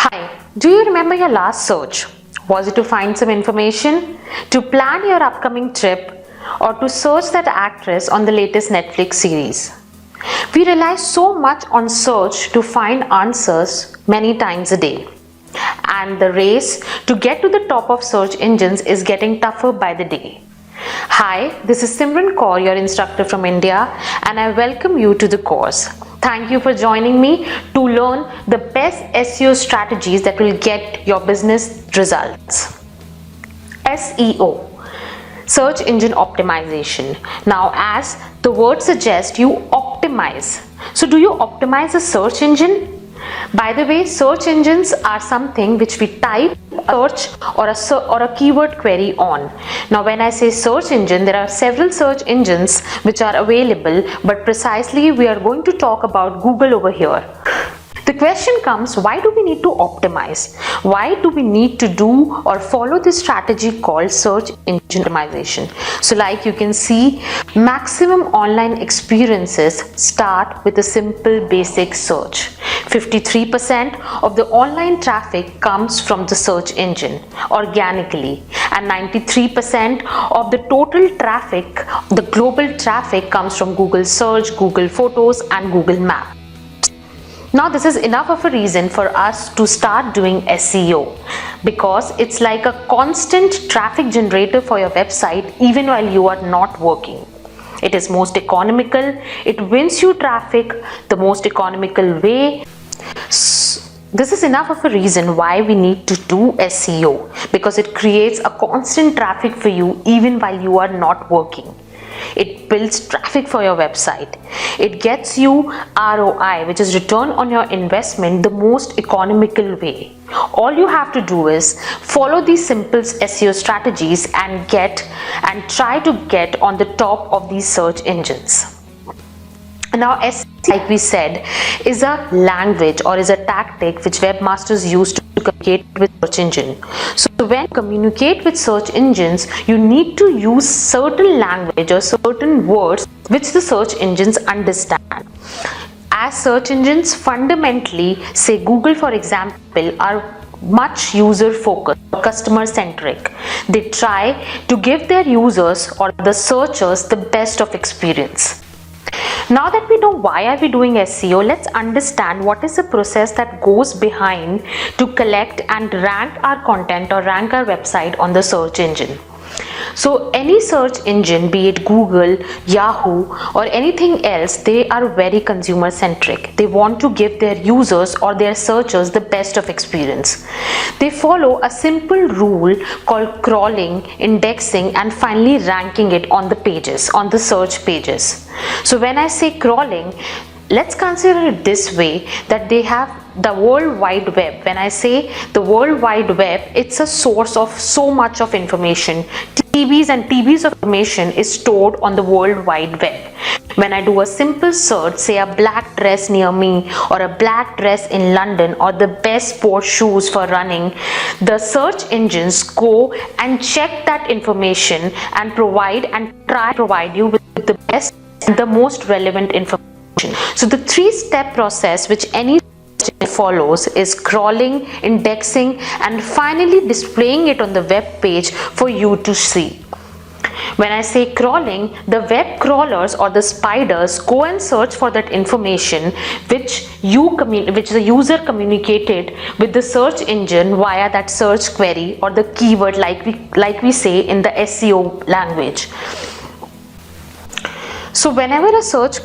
Hi, do you remember your last search? Was it to find some information, to plan your upcoming trip, or to search that actress on the latest Netflix series? We rely so much on search to find answers many times a day. And the race to get to the top of search engines is getting tougher by the day. Hi, this is Simran Kaur, your instructor from India, and I welcome you to the course. Thank you for joining me to learn the best SEO strategies that will get your business results. SEO, Search Engine Optimization. Now, as the word suggests, you optimize. So, do you optimize a search engine? By the way, search engines are something which we type a search or a keyword query on. Now, when I say search engine, there are several search engines which are available, but precisely we are going to talk about Google over here. The question comes, why do we need to optimize? Why do we need to do or follow this strategy called search engine optimization? So like you can see, maximum online experiences start with a simple basic search. 53% of the online traffic comes from the search engine organically, and 93% of the total traffic, the global traffic, comes from Google Search, Google Photos, and Google Maps. Now this is enough of a reason for us to start doing SEO, because it's like a constant traffic generator for your website even while you are not working. It is most economical, it wins you traffic the most economical way. This is enough of a reason why we need to do SEO, because it creates a constant traffic for you even while you are not working. It builds traffic for your website. It gets you ROI, which is return on your investment, the most economical way. All you have to do is follow these simple SEO strategies and try to get on the top of these search engines. Now, SEO, like we said, is a language or is a tactic which webmasters use to communicate with search engine. So when you communicate with search engines, you need to use certain language or certain words which the search engines understand. As search engines fundamentally, say Google for example, are much user focused, customer centric. They try to give their users or the searchers the best of experience. Now that we know why are we doing SEO, let's understand what is the process that goes behind to collect and rank our content or rank our website on the search engine. So any search engine, be it Google, Yahoo, or anything else, they are very consumer centric. They want to give their users or their searchers the best of experience. They follow a simple rule called crawling, indexing, and finally ranking it on the pages, on the search pages. So when I say crawling, let's consider it this way, that they have the World Wide Web. When I say the World Wide Web, it's a source of so much of information. TBs and TBs of information is stored on the World Wide Web. When I do a simple search, say a black dress near me, or a black dress in London, or the best sports shoes for running, the search engines go and check that information and try to provide you with the best and the most relevant information. So the three-step process which any follows is crawling, indexing, and finally displaying it on the web page for you to see. When I say crawling, the web crawlers or the spiders go and search for that information which the user communicated with the search engine via that search query or the keyword, like we say in the SEO language. So whenever a search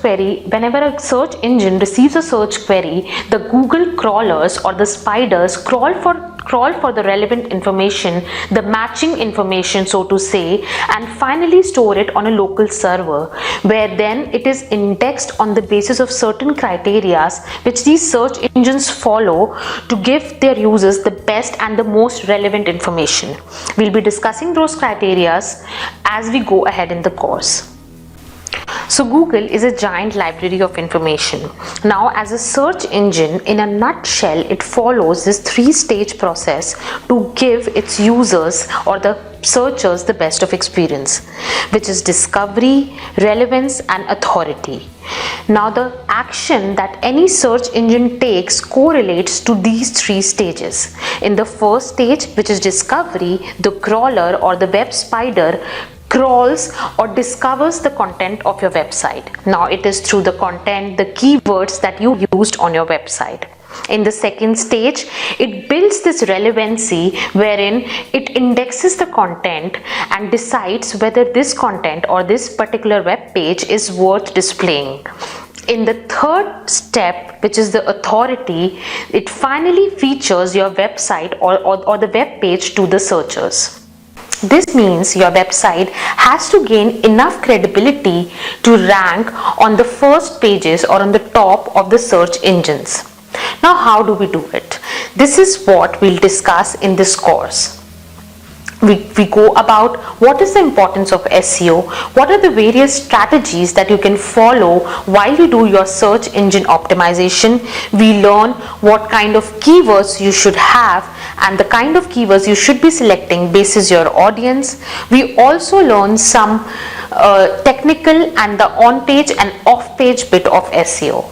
engine receives a search query, the Google crawlers or the spiders crawl for the relevant information, the matching information, so to say, and finally store it on a local server, where then it is indexed on the basis of certain criteria which these search engines follow to give their users the best and the most relevant information. We'll be discussing those criteria as we go ahead in the course. So Google is a giant library of information. Now, as a search engine, in a nutshell, it follows this three-stage process to give its users or the searchers the best of experience, which is discovery, relevance, and authority. Now, the action that any search engine takes correlates to these three stages. In the first stage, which is discovery, the crawler or the web spider crawls or discovers the content of your website. Now it is through the content, the keywords that you used on your website. In the second stage, it builds this relevancy wherein it indexes the content and decides whether this content or this particular web page is worth displaying. In the third step, which is the authority, it finally features your website or the web page to the searchers. This means your website has to gain enough credibility to rank on the first pages or on the top of the search engines. Now, how do we do it? This is what we'll discuss in this course. We go about what is the importance of SEO, what are the various strategies that you can follow while you do your search engine optimization. We learn what kind of keywords you should have and the kind of keywords you should be selecting basis your audience. We also learn some technical and the on-page and off-page bit of SEO.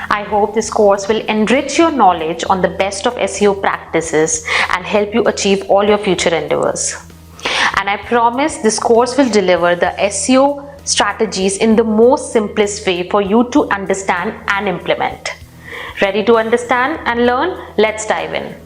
I hope this course will enrich your knowledge on the best of SEO practices and help you achieve all your future endeavors. And I promise this course will deliver the SEO strategies in the most simplest way for you to understand and implement. Ready to understand and learn? Let's dive in.